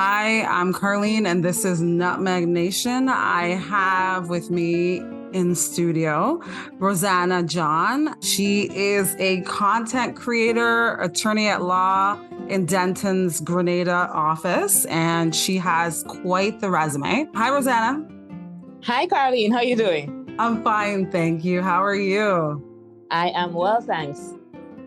Hi, I'm Carlene, and this is Nutmeg Nation. I have with me in studio Rosanna John. She is a content creator, attorney at law in Denton's Grenada office, and she has quite the resume. Hi, Rosanna. Hi, Carlene. How are you doing? I'm fine, thank you. How are you? I am well, thanks.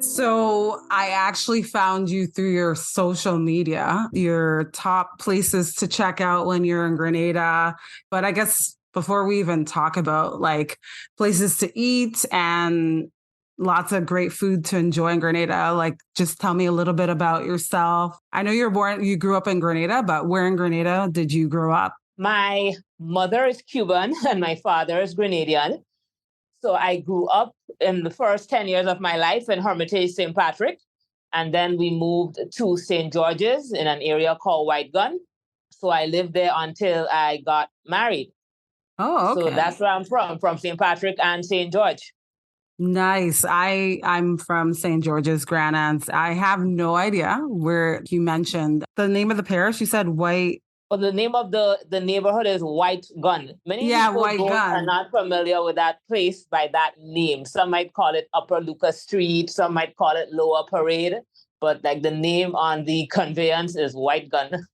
So I actually found you through your social media, your top places to check out when you're in Grenada. But I guess before we even talk about like places to eat and lots of great food to enjoy in Grenada, like just tell me a little bit about yourself. I know you grew up in Grenada, but where in Grenada did you grow up? My mother is Cuban and my father is Grenadian. So I grew up in the first 10 years of my life in Hermitage St. Patrick. And then we moved to St. George's in an area called White Gun. So I lived there until I got married. Oh, okay. So that's where I'm from St. Patrick and St. George. Nice. I'm from St. George's Grenada. I have no idea where you mentioned the name of the parish. You said White. Well, the name of the neighborhood is White Gun. Many people White Gun. are not familiar with that place by that name. Some might call it Upper Lucas Street. Some might call it Lower Parade. But like the name on the conveyance is White Gun.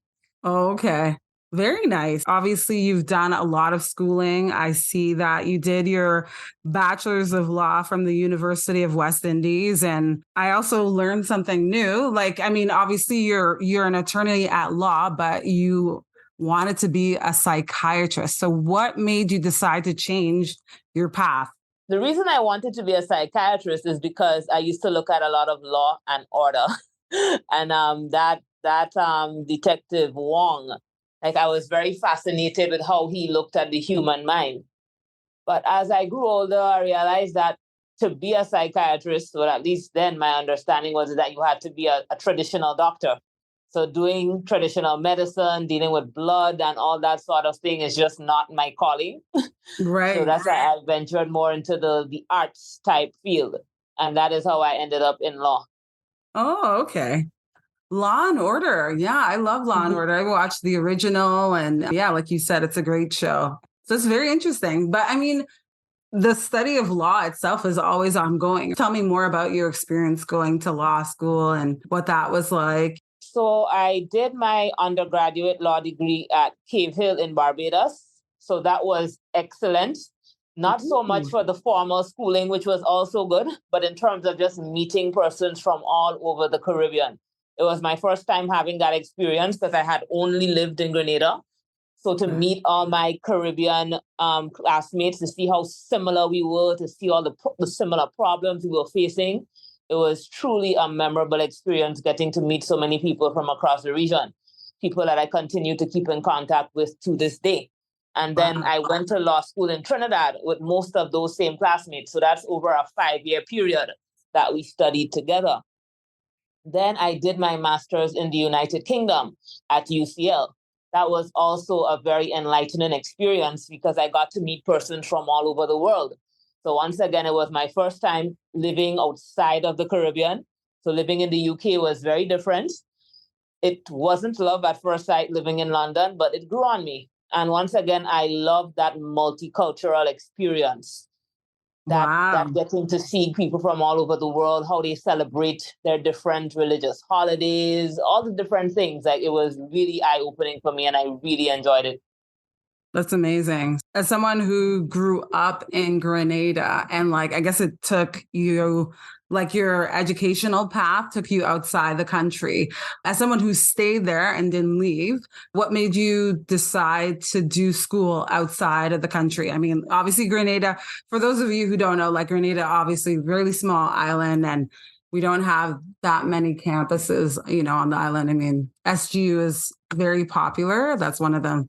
Okay. Very nice. Obviously, you've done a lot of schooling. I see that you did your bachelor's of law from the University of West Indies. And I also learned something new. Like, I mean, obviously you're an attorney at law, but you wanted to be a psychiatrist. So what made you decide to change your path? The reason I wanted to be a psychiatrist is because I used to look at a lot of Law and Order. And that Detective Wong, like I was very fascinated with how he looked at the human mind. But as I grew older, I realized that to be a psychiatrist, or at least then my understanding was that you had to be a traditional doctor. So doing traditional medicine, dealing with blood and all that sort of thing is just not my calling. Right. So that's why I ventured more into the arts type field. And that is how I ended up in law. Oh, okay. Law and Order. Yeah, I love Law and Order. I watched the original and yeah, like you said, it's a great show. So it's very interesting. But I mean, the study of law itself is always ongoing. Tell me more about your experience going to law school and what that was like. So I did my undergraduate law degree at Cave Hill in Barbados. So that was excellent. Not so much for the formal schooling, which was also good, but in terms of just meeting persons from all over the Caribbean. It was my first time having that experience because I had only lived in Grenada. So to meet all my Caribbean classmates, to see how similar we were, to see all the similar problems we were facing, it was truly a memorable experience getting to meet so many people from across the region, people that I continue to keep in contact with to this day. And then I went to law school in Trinidad with most of those same classmates. So that's over a 5-year period that we studied together. Then I did my master's in the United Kingdom at UCL. That was also a very enlightening experience because I got to meet persons from all over the world. So once again, it was my first time living outside of the Caribbean. So living in the UK was very different. It wasn't love at first sight living in London, but it grew on me. And once again, I loved that multicultural experience. That getting to see people from all over the world, how they celebrate their different religious holidays, all the different things. Like it was really eye-opening for me and I really enjoyed it. That's amazing. As someone who grew up in Grenada and like, I guess it took you, like your educational path took you outside the country. As someone who stayed there and didn't leave, what made you decide to do school outside of the country? I mean, obviously Grenada, for those of you who don't know, like Grenada, obviously really small island and we don't have that many campuses, on the island. I mean, SGU is very popular. That's one of the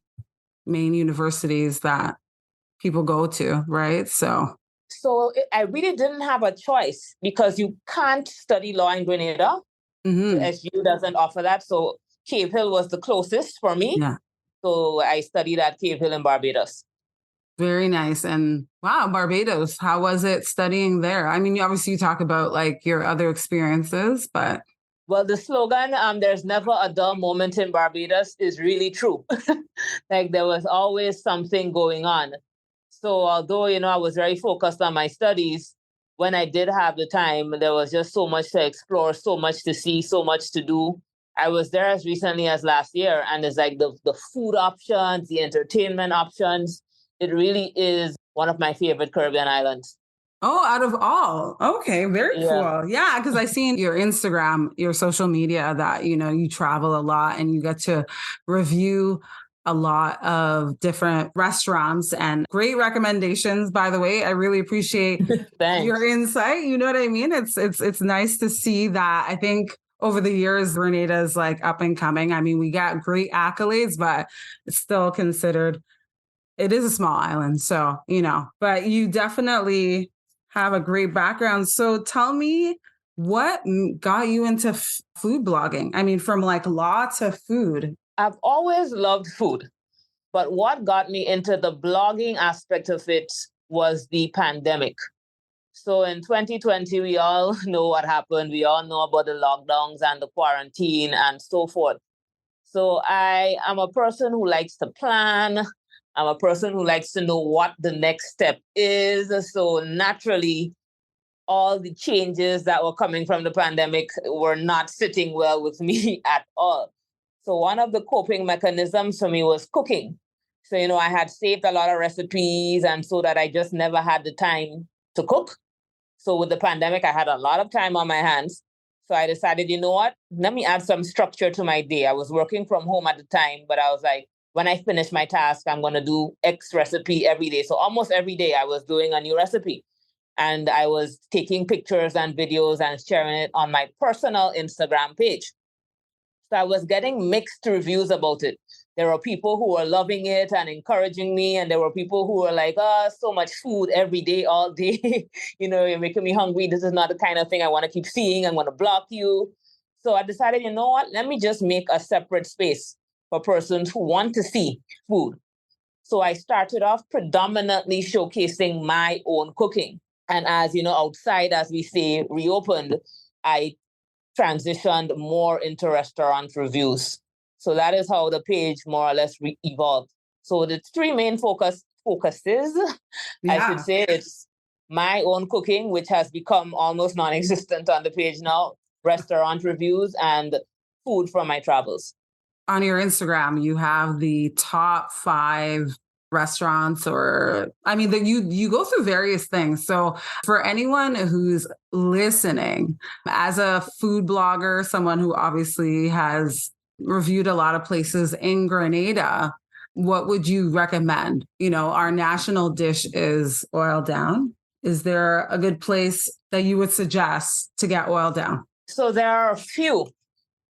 main universities that people go to, right? So I really didn't have a choice because you can't study law in Grenada. SU doesn't offer that. So Cave Hill was the closest for me. Yeah. So I studied at Cave Hill in Barbados. Very nice. And wow, Barbados, how was it studying there? I mean, obviously you talk about like your other experiences, but Well, the slogan, there's never a dull moment in Barbados, is really true. Like there was always something going on. So although, I was very focused on my studies, when I did have the time, there was just so much to explore, so much to see, so much to do. I was there as recently as last year, and it's like the food options, the entertainment options. It really is one of my favorite Caribbean islands. Oh, out of all. Okay, very Yeah. cool. Yeah, because I seen your Instagram, your social media that, you travel a lot and you get to review a lot of different restaurants and great recommendations, by the way. I really appreciate Thanks. your insight. You know what I mean? It's nice to see that. I think over the years, Grenada is like up and coming. I mean, we got great accolades, but it's still considered, it is a small island. So, but you definitely have a great background. So tell me, what got you into food blogging? I mean, from like law to food. I've always loved food, but what got me into the blogging aspect of it was the pandemic. So in 2020, we all know what happened. We all know about the lockdowns and the quarantine and so forth. So I am a person who likes to plan. I'm a person who likes to know what the next step is. So naturally, all the changes that were coming from the pandemic were not sitting well with me at all. So one of the coping mechanisms for me was cooking. So, I had saved a lot of recipes, and so that I just never had the time to cook. So with the pandemic, I had a lot of time on my hands. So I decided, you know what? Let me add some structure to my day. I was working from home at the time, but I was like, when I finish my task, I'm going to do X recipe every day. So almost every day I was doing a new recipe. And I was taking pictures and videos and sharing it on my personal Instagram page. So I was getting mixed reviews about it. There were people who were loving it and encouraging me, and there were people who were like, "Oh, so much food every day, all day. You're making me hungry. This is not the kind of thing I want to keep seeing. I'm going to block you." So I decided, you know what? Let me just make a separate space for persons who want to see food. So I started off predominantly showcasing my own cooking. And as outside, as we say, reopened, I transitioned more into restaurant reviews. So that is how the page more or less evolved. So the three main focuses, I should say, it's my own cooking, which has become almost non-existent on the page now, restaurant reviews, and food from my travels. On your Instagram, you have the top 5 restaurants, or I mean that you go through various things. So for anyone who's listening, as a food blogger, someone who obviously has reviewed a lot of places in Grenada, what would you recommend? Our national dish is oil down. Is there a good place that you would suggest to get oil down? So there are a few.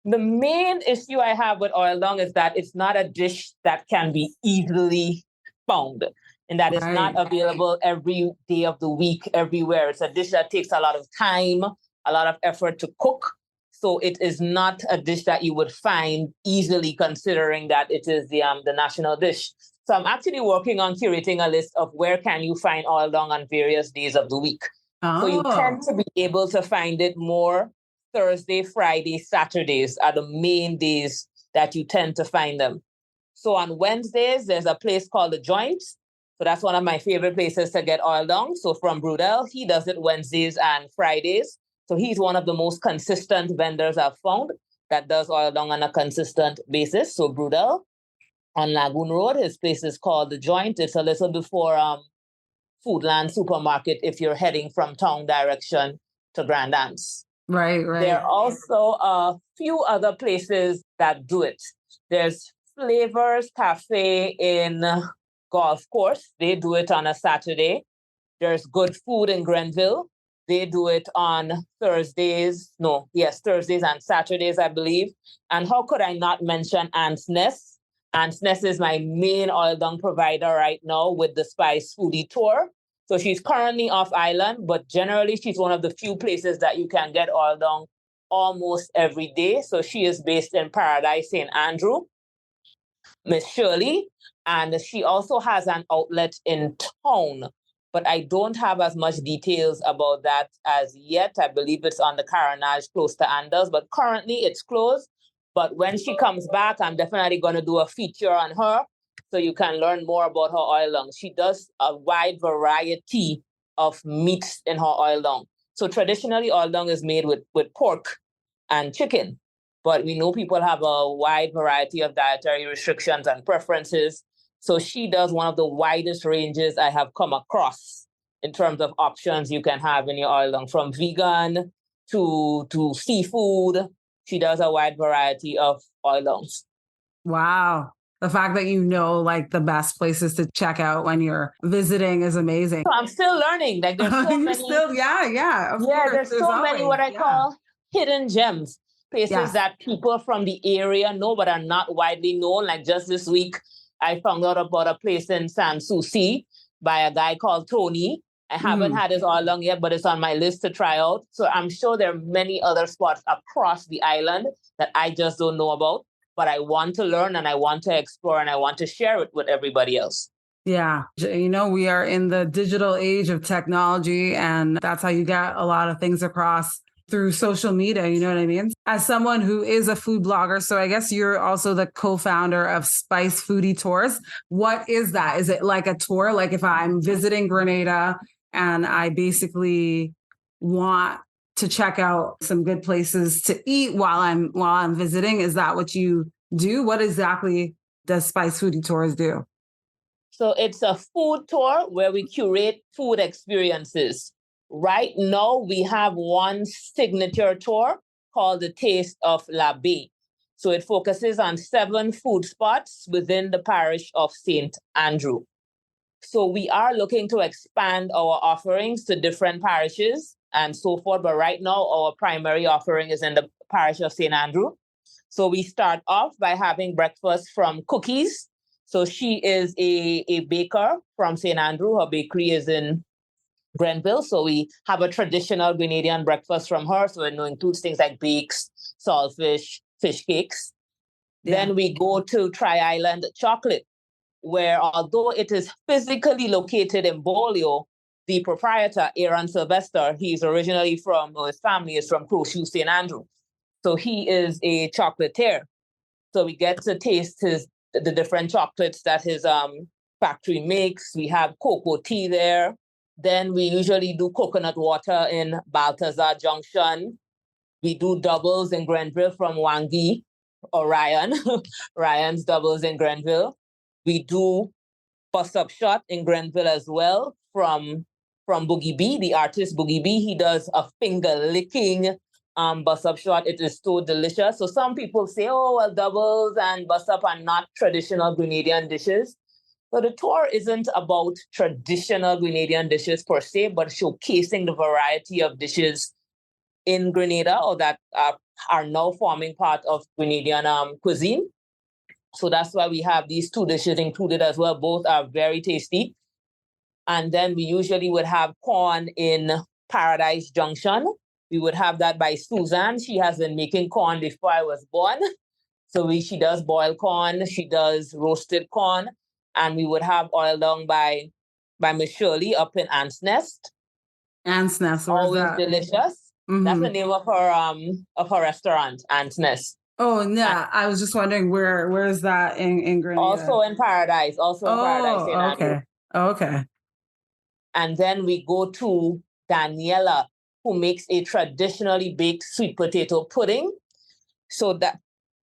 The main issue I have with oil down is that it's not a dish that can be easily found, and that it's not available every day of the week, everywhere. It's a dish that takes a lot of time, a lot of effort to cook. So it is not a dish that you would find easily, considering that it is the national dish. So I'm actually working on curating a list of where can you find oil down on various days of the week. So you tend to be able to find it more Thursday, Friday, Saturdays are the main days that you tend to find them. So on Wednesdays, there's a place called The Joint. So that's one of my favorite places to get oil down. So from Brudel, he does it Wednesdays and Fridays. So he's one of the most consistent vendors I've found that does oil down on a consistent basis. So Brudel on Lagoon Road, his place is called The Joint. It's a little before Foodland Supermarket if you're heading from town direction to Grand Anse. Right. There are also a few other places that do it. There's Flavors Cafe in Golf Course. They do it on a Saturday. There's Good Food in Grenville. They do it on Thursdays and Saturdays, I believe. And how could I not mention Ant's Nest? Ant's Nest is my main oil down provider right now with the Spice Foodie Tour. So she's currently off island, but generally she's one of the few places that you can get oil down almost every day. So she is based in Paradise, St. Andrew, Miss Shirley, and she also has an outlet in town but I don't have as much details about that as yet. I believe it's on the Carenage close to Andes, but currently it's closed. But when she comes back, I'm definitely going to do a feature on her so you can learn more about her oil long. She does a wide variety of meats in her oil long. So traditionally, oil long is made with pork and chicken. But we know people have a wide variety of dietary restrictions and preferences. So she does one of the widest ranges I have come across in terms of options you can have in your oil long, from vegan to seafood. She does a wide variety of oil longs. Wow. The fact that you know like the best places to check out when you're visiting is amazing. So I'm still learning. Like there's so You're many. still, yeah. Of course, There's so many what I call hidden gems. Places that people from the area know but are not widely known. Like just this week, I found out about a place in Sans Souci by a guy called Tony. I haven't had his oil long yet, but it's on my list to try out. So I'm sure there are many other spots across the island that I just don't know about. But I want to learn and I want to explore and I want to share it with everybody else. Yeah. You know, we are in the digital age of technology, and that's how you get a lot of things across through social media. You know what I mean? As someone who is a food blogger, so I guess you're also the co-founder of Spice Foodie Tours. What is that? Is it like a tour? Like if I'm visiting Grenada and I basically want to check out some good places to eat while I'm visiting, is that what you do? What exactly does Spice Foodie Tours do? So it's a food tour where we curate food experiences. Right now, we have one signature tour called the Taste of La Baie. So it focuses on 7 food spots within the parish of St. Andrew. So we are looking to expand our offerings to different parishes and so forth. But right now, our primary offering is in the parish of St. Andrew. So we start off by having breakfast from Cookies. So she is a baker from St. Andrew. Her bakery is in Grenville. So we have a traditional Grenadian breakfast from her. So it includes things like bakes, saltfish, fish cakes. Yeah. Then we go to Tri Island Chocolate, where although it is physically located in Bolio, the proprietor, Aaron Sylvester, he's originally from, his family is from Crowshoe, St. Andrew. So he is a chocolatier. So we get to taste the different chocolates that his factory makes. We have cocoa tea there. Then we usually do coconut water in Balthazar Junction. We do doubles in Grenville from Wangi or Ryan. Ryan's doubles in Grenville. We do bus up shot in Grenville as well from Boogie B, the artist Boogie B. He does a finger licking bus up shot. It is so delicious. So some people say, oh, well, doubles and bus up are not traditional Grenadian dishes. But the tour isn't about traditional Grenadian dishes per se, but showcasing the variety of dishes in Grenada or that are now forming part of Grenadian cuisine. So that's why we have these 2 dishes included as well. Both are very tasty. And then we usually would have corn in Paradise Junction. We would have that by Susan. She has been making corn before I was born. So she does boiled corn. She does roasted corn. And we would have oil long by Miss Shirley up in Ant's Nest. Ant's Nest, always delicious. Mm-hmm. That's the name of her restaurant, Ant's Nest. Oh yeah, I was just wondering where is that in Grenada? Also in Paradise. Paradise. Okay. Okay. And then we go to Daniela, who makes a traditionally baked sweet potato pudding. So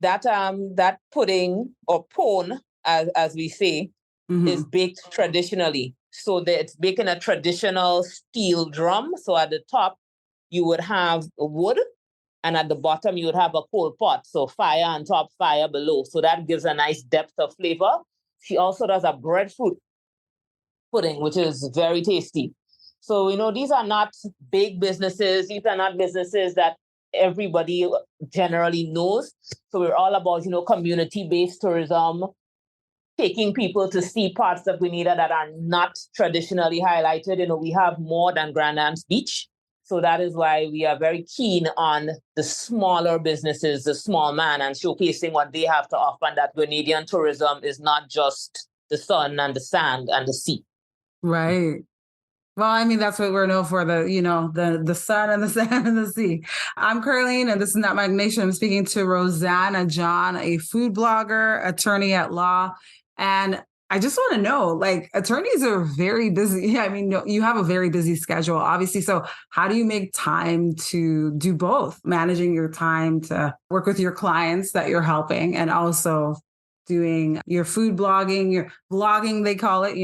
that pudding or pone, as we say, is baked traditionally. So it's baked in a traditional steel drum. So at the top, you would have wood, and at the bottom, you would have a coal pot. So fire on top, fire below. So that gives a nice depth of flavor. She also does a breadfruit pudding, which is very tasty. So, these are not big businesses. These are not businesses that everybody generally knows. So we're all about, community-based tourism, taking people to see parts of Grenada that are not traditionally highlighted. We have more than Grand Anse Beach. So that is why we are very keen on the smaller businesses, the small man, and showcasing what they have to offer. And that Grenadian tourism is not just the sun and the sand and the sea. Right. Well, I mean, that's what we're known for, the sun and the sand and the sea. I'm Curleen, and this is Not My Nation. I'm speaking to Rosanna John, a food blogger, attorney at law. And I just want to know, like, attorneys are very busy. I mean, you have a very busy schedule, obviously. So how do you make time to do both, managing your time to work with your clients that you're helping and also doing your food blogging, your vlogging, they call it,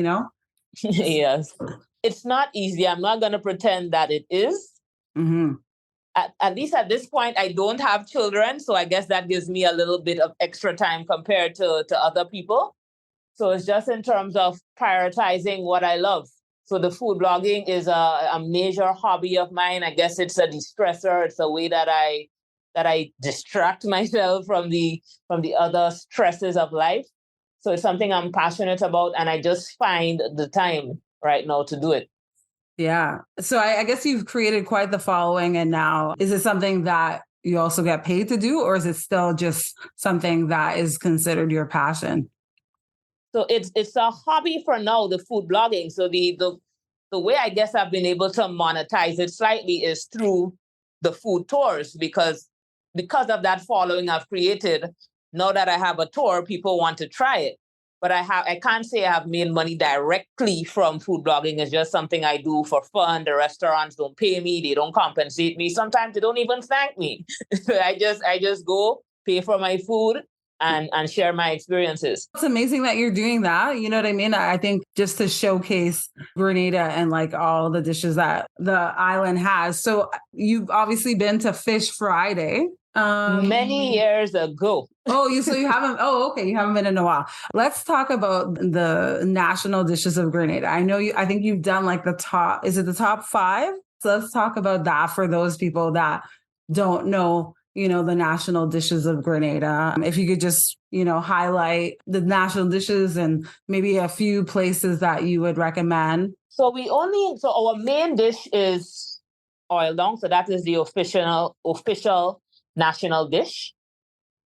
Yes. It's not easy. I'm not going to pretend that it is. Mm-hmm. At least at this point, I don't have children. So I guess that gives me a little bit of extra time compared to other people. So it's just in terms of prioritizing what I love. So the food blogging is a major hobby of mine. I guess it's a de-stressor. It's a way that I distract myself from the other stresses of life. So it's something I'm passionate about, and I just find the time right now to do it. Yeah. So I guess you've created quite the following. And now, is it something that you also get paid to do, or is it still just something that is considered your passion? So it's a hobby for now, the food blogging. So the way I guess I've been able to monetize it slightly is through the food tours, because of that following I've created. Now that I have a tour, people want to try it. But I can't say I have made money directly from food blogging. It's just something I do for fun. The restaurants don't pay me, they don't compensate me. Sometimes they don't even thank me. I just go pay for my food and share my experiences. It's amazing that you're doing that. You know what I mean? I think just to showcase Grenada and like all the dishes that the island has. So you've obviously been to Fish Friday. Many years ago. So you haven't, okay. You haven't been in a while. Let's talk about the national dishes of Grenada. I think you've done like is it the top 5? So let's talk about that for those people that don't know, the national dishes of Grenada. If you could just, highlight the national dishes and maybe a few places that you would recommend. So our main dish is oil dong. So that is the official national dish.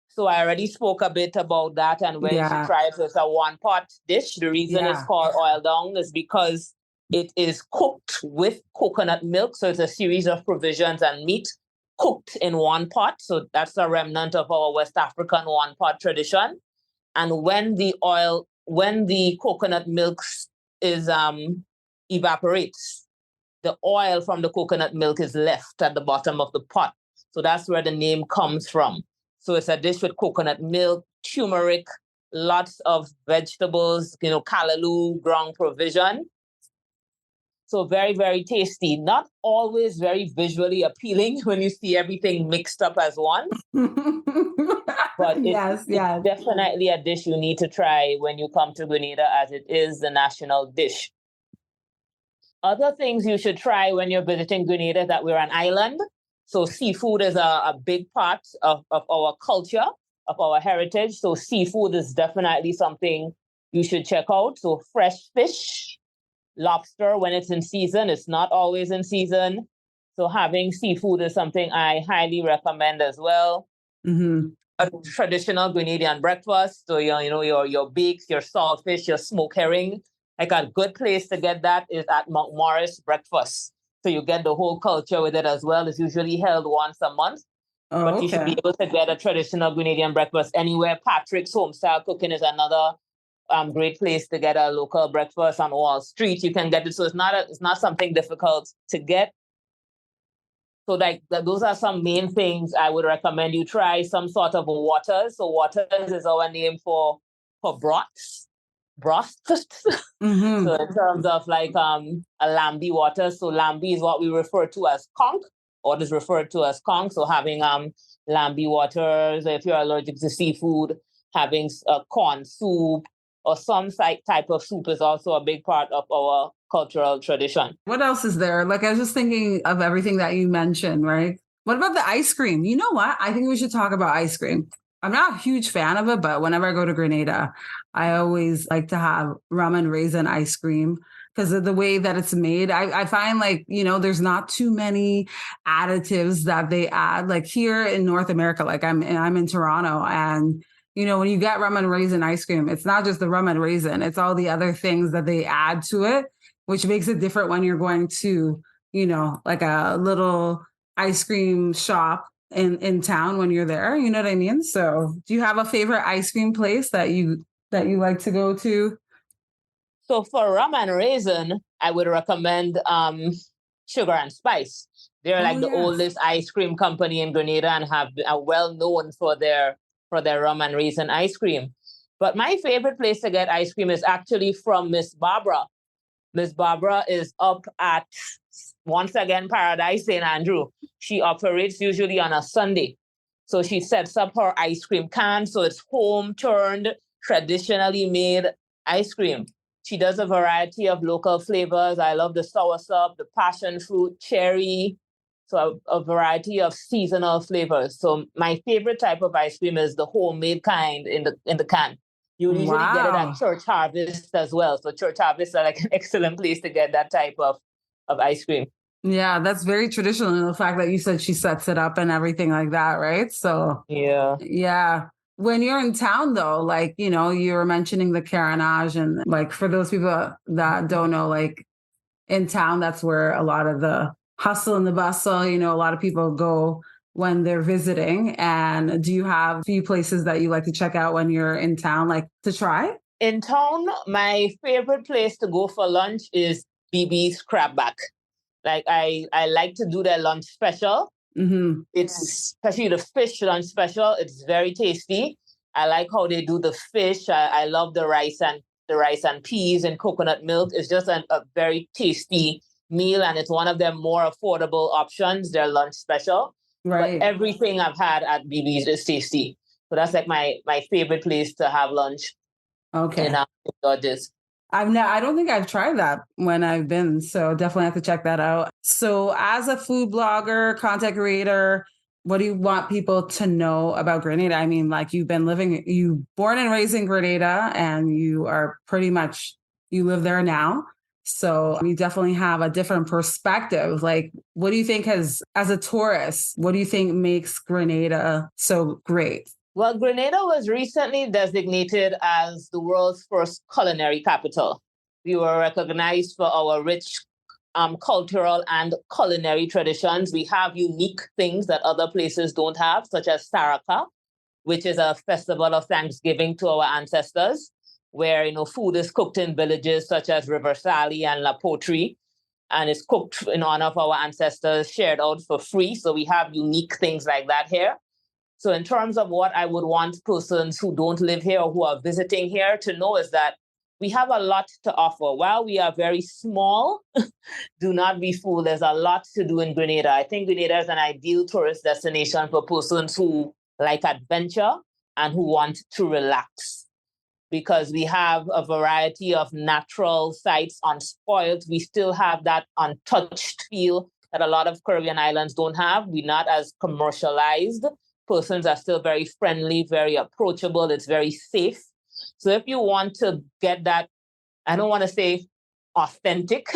So I already spoke a bit about that and where you should try it. So it's a one-pot dish. The reason it's called oil dong is because it is cooked with coconut milk. So it's a series of provisions and meat cooked in one pot. So that's a remnant of our West African one-pot tradition. And when the coconut milk is evaporates, the oil from the coconut milk is left at the bottom of the pot. So that's where the name comes from. So it's a dish with coconut milk, turmeric, lots of vegetables, callaloo, ground provision. So very, very tasty. Not always very visually appealing when you see everything mixed up as one. But it's definitely a dish you need to try when you come to Grenada, as it is the national dish. Other things you should try when you're visiting Grenada, that we're an island. So seafood is a big part of our culture, of our heritage. So seafood is definitely something you should check out. So fresh fish, lobster when it's in season. It's not always in season. So having seafood is something I highly recommend as well. Mm-hmm. A traditional Grenadian breakfast. So your bakes, your saltfish, your smoked herring. Like a good place to get that is at Mount Morris Breakfast. So you get the whole culture with it as well. It's usually held once a month. But you should be able to get a traditional Grenadian breakfast anywhere. Patrick's Homestyle Cooking is another great place to get a local breakfast on Wall Street. You can get it. So it's not something difficult to get. So like those are some main things I would recommend you try. Some sort of waters. So waters is our name for broths. Mm-hmm. So in terms of like a lambi water, so lambi is what we refer to as conch, or it is referred to as conch. So having lambi waters, if you're allergic to seafood, having corn soup or some type of soup is also a big part of our cultural tradition. What else is there? Like I was just thinking of everything that you mentioned, right? What about the ice cream? You know what? I think we should talk about ice cream. I'm not a huge fan of it, but whenever I go to Grenada, I always like to have rum and raisin ice cream because of the way that it's made. I find like, there's not too many additives that they add. Like here in North America, like I'm in Toronto, and when you get rum and raisin ice cream, it's not just the rum and raisin, it's all the other things that they add to it. which makes it different when you're going to, like a little ice cream shop in town when you're there. You know what I mean? So do you have a favorite ice cream place that you like to go to? So for rum and raisin, I would recommend Sugar and Spice. They're Oh like the yes. oldest ice cream company in Grenada and are well known for their rum and raisin ice cream. But my favorite place to get ice cream is actually from Miss Barbara. Miss Barbara is up at, once again, Paradise St. Andrew. She operates usually on a Sunday. So she sets up her ice cream can. So it's home turned, traditionally made ice cream. She does a variety of local flavors. I love the soursop, the passion fruit, cherry. So a variety of seasonal flavors. So my favorite type of ice cream is the homemade kind in the can. You usually get it at Wow. Church Harvest as well. So Church Harvest are like an excellent place to get that type of ice cream. Yeah, that's very traditional in the fact that you said she sets it up and everything like that, right? So, Yeah. yeah. When you're in town, though, like, you were mentioning the carnage, and like for those people that don't know, like in town, that's where a lot of the hustle and the bustle, a lot of people go when they're visiting. And do you have a few places that you like to check out when you're in town, like to try? In town, my favorite place to go for lunch is BB's Crabback. Like I like to do their lunch special. Mm-hmm. It's especially the fish lunch special. It's very tasty. I like how they do the fish. I love the rice and peas and coconut milk. It's just a very tasty meal, and it's one of their more affordable options. Their lunch special, but Right. everything I've had at BB's is tasty. So that's like my favorite place to have lunch in Okay. Dodges. I don't think I've tried that when I've been, so definitely have to check that out. So, as a food blogger, content creator, what do you want people to know about Grenada? I mean, like you born and raised in Grenada, and you live there now. So you definitely have a different perspective. Like, what do you think as a tourist, what do you think makes Grenada so great? Well, Grenada was recently designated as the world's first culinary capital. We were recognized for our rich cultural and culinary traditions. We have unique things that other places don't have, such as Saraka, which is a festival of thanksgiving to our ancestors, where food is cooked in villages such as River Sally and La Poterie, and it's cooked in honor of our ancestors, shared out for free. So we have unique things like that here. So in terms of what I would want persons who don't live here or who are visiting here to know is that we have a lot to offer. While we are very small, do not be fooled. There's a lot to do in Grenada. I think Grenada is an ideal tourist destination for persons who like adventure and who want to relax, because we have a variety of natural sites unspoiled. We still have that untouched feel that a lot of Caribbean islands don't have. We're not as commercialized. Persons are still very friendly, very approachable. It's very safe. So if you want to get that, I don't want to say authentic,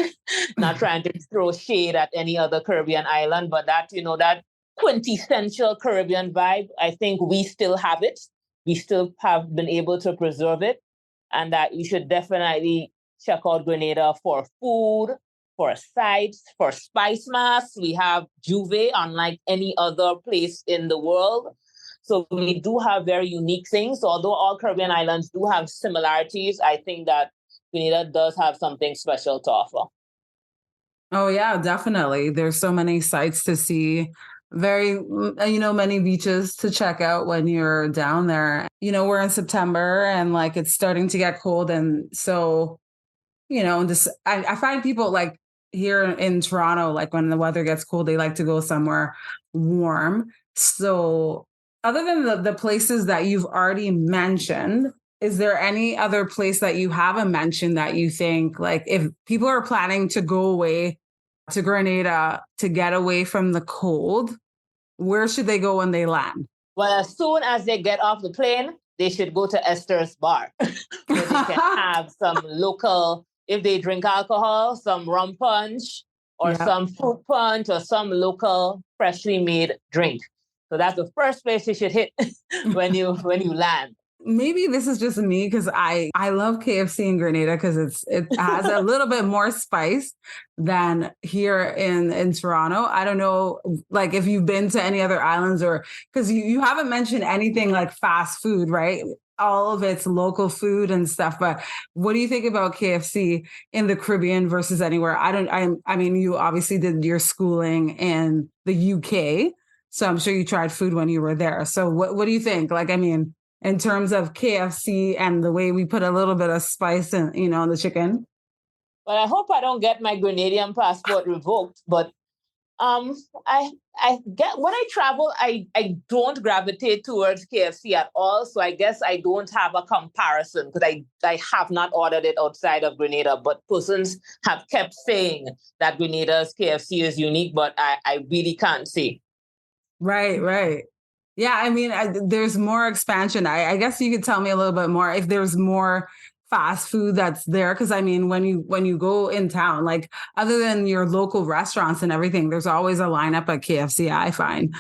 not trying to throw shade at any other Caribbean island, but that quintessential Caribbean vibe, I think we still have it. We still have been able to preserve it, and that you should definitely check out Grenada for food, for sites, for spice masks. We have Juve, unlike any other place in the world. So we do have very unique things. So although all Caribbean islands do have similarities, I think that Grenada does have something special to offer. Oh yeah, definitely. There's so many sights to see. Many beaches to check out when you're down there. We're in September and like it's starting to get cold. And so, just I find people like here in Toronto, like when the weather gets cold, they like to go somewhere warm. So other than the places that you've already mentioned, is there any other place that you haven't mentioned that you think like if people are planning to go away to Grenada to get away from the cold, where should they go when they land? Well, as soon as they get off the plane, they should go to Esther's Bar, where they can have some local, if they drink alcohol, some rum punch or Yeah. some fruit punch or some local freshly made drink. So that's the first place you should hit when you land. maybe this is just me because I love KFC in Grenada because it has a little bit more spice than here in Toronto. I don't know, like if you've been to any other islands or because you haven't mentioned anything like fast food, right? All of it's local food and stuff. But what do you think about KFC in the Caribbean versus anywhere? I mean, you obviously did your schooling in the UK, so I'm sure you tried food when you were there. So what do you think? Like, I mean, in terms of KFC and the way we put a little bit of spice in, in the chicken. Well, I hope I don't get my Grenadian passport revoked, but um, I get when I travel, I don't gravitate towards KFC at all. So I guess I don't have a comparison because I have not ordered it outside of Grenada. But persons have kept saying that Grenada's KFC is unique, but I really can't say. Right, right. Yeah, I mean, there's more expansion. I guess you could tell me a little bit more if there's more fast food that's there. Because I mean, when you go in town, like other than your local restaurants and everything, there's always a lineup at KFC. I find.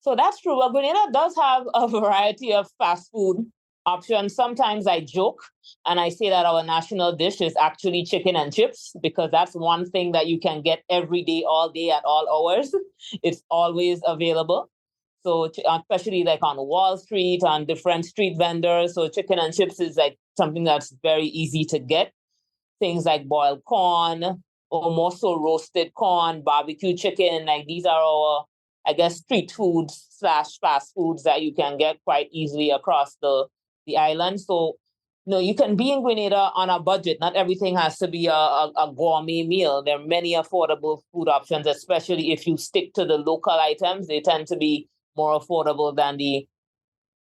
So that's true. Well, Grenada does have a variety of fast food options. Sometimes I joke and I say that our national dish is actually chicken and chips because that's one thing that you can get every day, all day, at all hours. It's always available. So especially like on Wall Street, on different street vendors. So chicken and chips is like something that's very easy to get. Things like boiled corn or more so roasted corn, barbecue chicken. Like these are our, I guess, street foods / fast foods that you can get quite easily across the island. So, you can be in Grenada on a budget. Not everything has to be a gourmet meal. There are many affordable food options, especially if you stick to the local items. They tend to be more affordable than the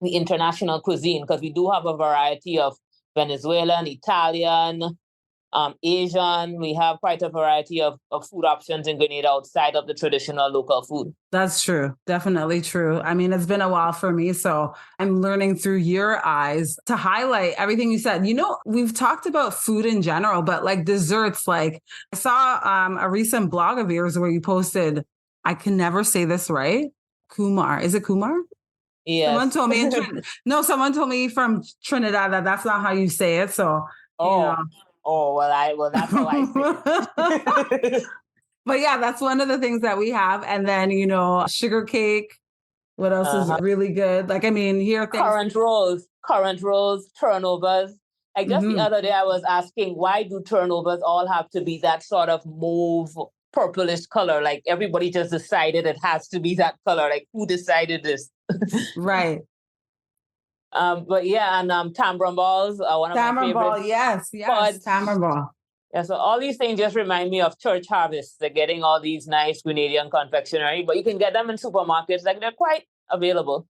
international cuisine because we do have a variety of Venezuelan, Italian, Asian. We have quite a variety of food options in Grenada outside of the traditional local food. That's true. Definitely true. I mean, it's been a while for me, so I'm learning through your eyes to highlight everything you said. We've talked about food in general, but like desserts, like I saw a recent blog of yours where you posted, I can never say this right. Kumar. Is it Kumar? Yes. Someone told me someone told me from Trinidad that that's not how you say it. So, well, that's how I say it. But yeah, that's one of the things that we have. And then, sugar cake. What else is really good? Like, I mean, here currant rolls, turnovers. I guess the other day I was asking, why do turnovers all have to be that sort of mauve, purplish color? Like everybody just decided it has to be that color. Like who decided this? Right. But yeah, and tamarind balls are one of my favorites. Ball, yes, tamarind ball. Yeah, so all these things just remind me of church harvests. They're getting all these nice Grenadian confectionery, but you can get them in supermarkets. Like they're quite available.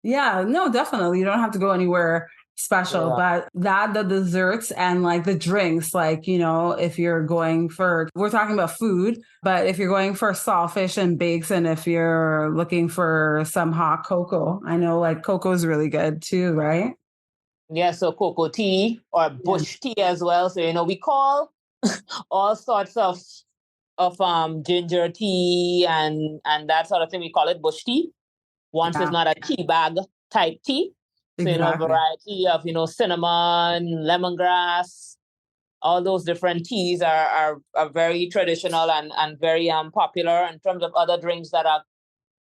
Yeah, no, definitely. You don't have to go anywhere special, but the desserts and like the drinks, like, if you're going we're talking about food, but if you're going for saltfish and bakes and if you're looking for some hot cocoa, I know like cocoa is really good too, right? Yeah, so cocoa tea or bush tea as well. So, we call all sorts of ginger tea and that sort of thing. We call it bush tea. Once it's not a tea bag type tea. So, a variety of, cinnamon, lemongrass, all those different teas are very traditional and very popular. In terms of other drinks that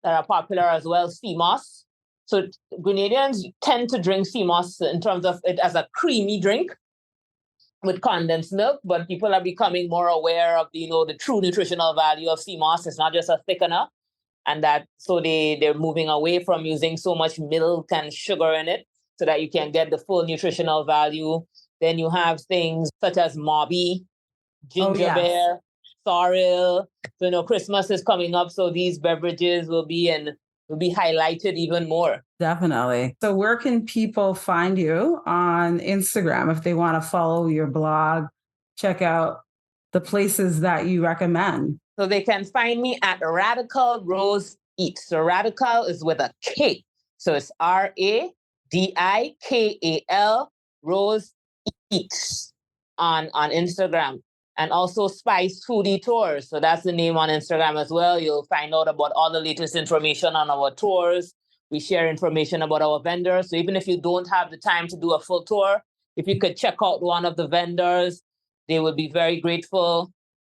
are popular as well, sea moss. So Grenadians tend to drink sea moss in terms of it as a creamy drink with condensed milk, but people are becoming more aware of the true nutritional value of sea moss. It's not just a thickener. And so they're moving away from using so much milk and sugar in it so that you can get the full nutritional value. Then you have things such as Mobby, ginger beer, sorrel. So, Christmas is coming up, so these beverages will be highlighted even more. Definitely. So where can people find you on Instagram if they want to follow your blog, check out the places that you recommend? So they can find me at Radical Rose Eats. So Radical is with a K. So it's RADIKAL Rose Eats on Instagram. And also Spice Foodie Tours. So that's the name on Instagram as well. You'll find out about all the latest information on our tours, We share information about our vendors. So even if you don't have the time to do a full tour, if you could check out one of the vendors, they would be very grateful.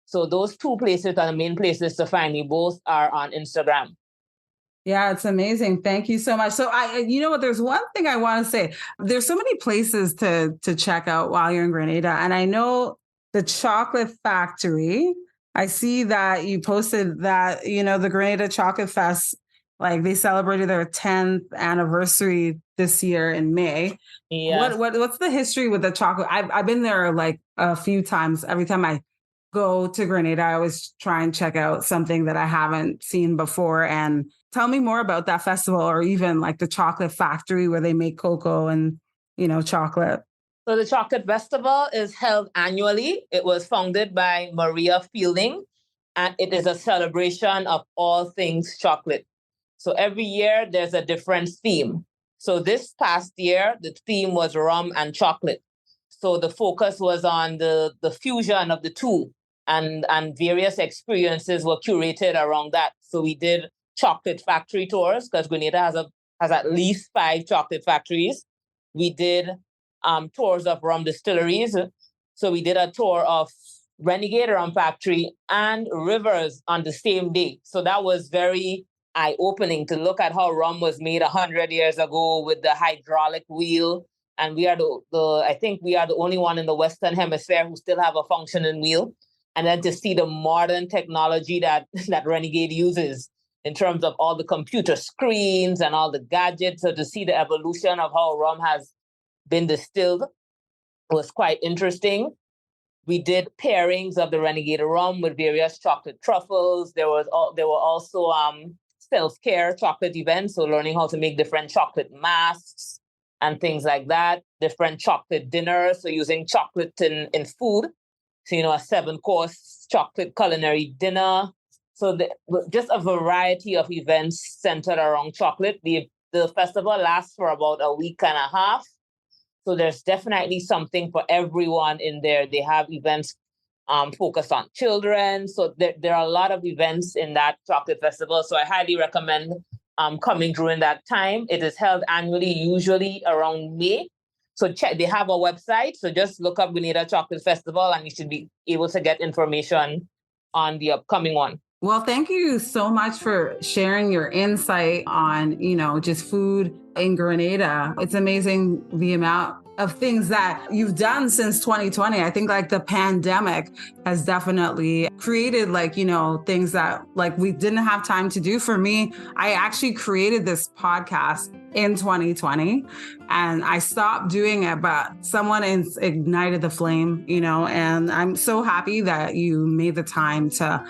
So those two places are the main places to find me. Both are on Instagram. Yeah, it's amazing. Thank you so much. So you know what, there's one thing I want to say. There's so many places to check out while you're in Grenada. And I know the chocolate factory. I see that you posted that, the Grenada Chocolate Fest, like they celebrated their 10th anniversary this year in May. Yes. What's the history with the chocolate? I've been there like a few times. Every time I go to Grenada, I always try and check out something that I haven't seen before. And tell me more about that festival, or even like the chocolate factory where they make cocoa and, chocolate. So the Chocolate Festival is held annually. It was founded by Maria Fielding, and it is a celebration of all things chocolate. So every year there's a different theme. So this past year, the theme was rum and chocolate. So the focus was on the fusion of the two, and various experiences were curated around that. So we did chocolate factory tours, because Grenada has at least 5 chocolate factories. We did tours of rum distilleries. So we did a tour of Renegade Rum Factory and Rivers on the same day. So that was very eye-opening to look at how rum was made 100 years ago with the hydraulic wheel. And we are I think we are the only one in the Western Hemisphere who still have a functioning wheel. And then to see the modern technology that Renegade uses in terms of all the computer screens and all the gadgets. So to see the evolution of how rum has been distilled was quite interesting. We did pairings of the Renegade rum with various chocolate truffles. There were also self-care chocolate events, so learning how to make different chocolate masks and things like that. Different chocolate dinners, so using chocolate in food. So, a 7-course chocolate culinary dinner. So just a variety of events centered around chocolate. The festival lasts for about a week and a half. So there's definitely something for everyone in there. They have events focused on children. So there are a lot of events in that chocolate festival. So I highly recommend coming during that time. It is held annually, usually around May. So they have a website. So just look up Grenada Chocolate Festival and you should be able to get information on the upcoming one. Well, thank you so much for sharing your insight on, just food in Grenada. It's amazing the amount of things that you've done since 2020. I think like the pandemic has definitely created things that we didn't have time to do. For me, I actually created this podcast in 2020 and I stopped doing it, but someone ignited the flame, and I'm so happy that you made the time to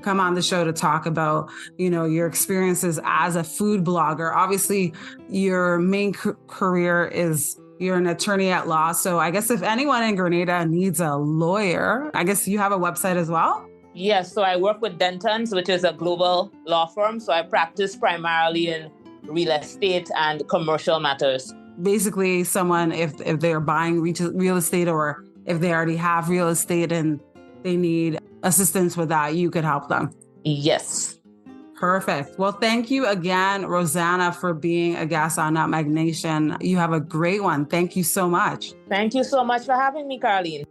come on the show to talk about, your experiences as a food blogger. Obviously, your main career is you're an attorney at law. So I guess if anyone in Grenada needs a lawyer, I guess you have a website as well? Yes. So I work with Dentons, which is a global law firm. So I practice primarily in real estate and commercial matters. Basically, someone, if they're buying real estate, or if they already have real estate and they need assistance with that, you could help them. Yes. Perfect. Well, thank you again, Rosanna, for being a guest on Nutmeg Nation. You have a great one. Thank you so much. Thank you so much for having me, Carleen.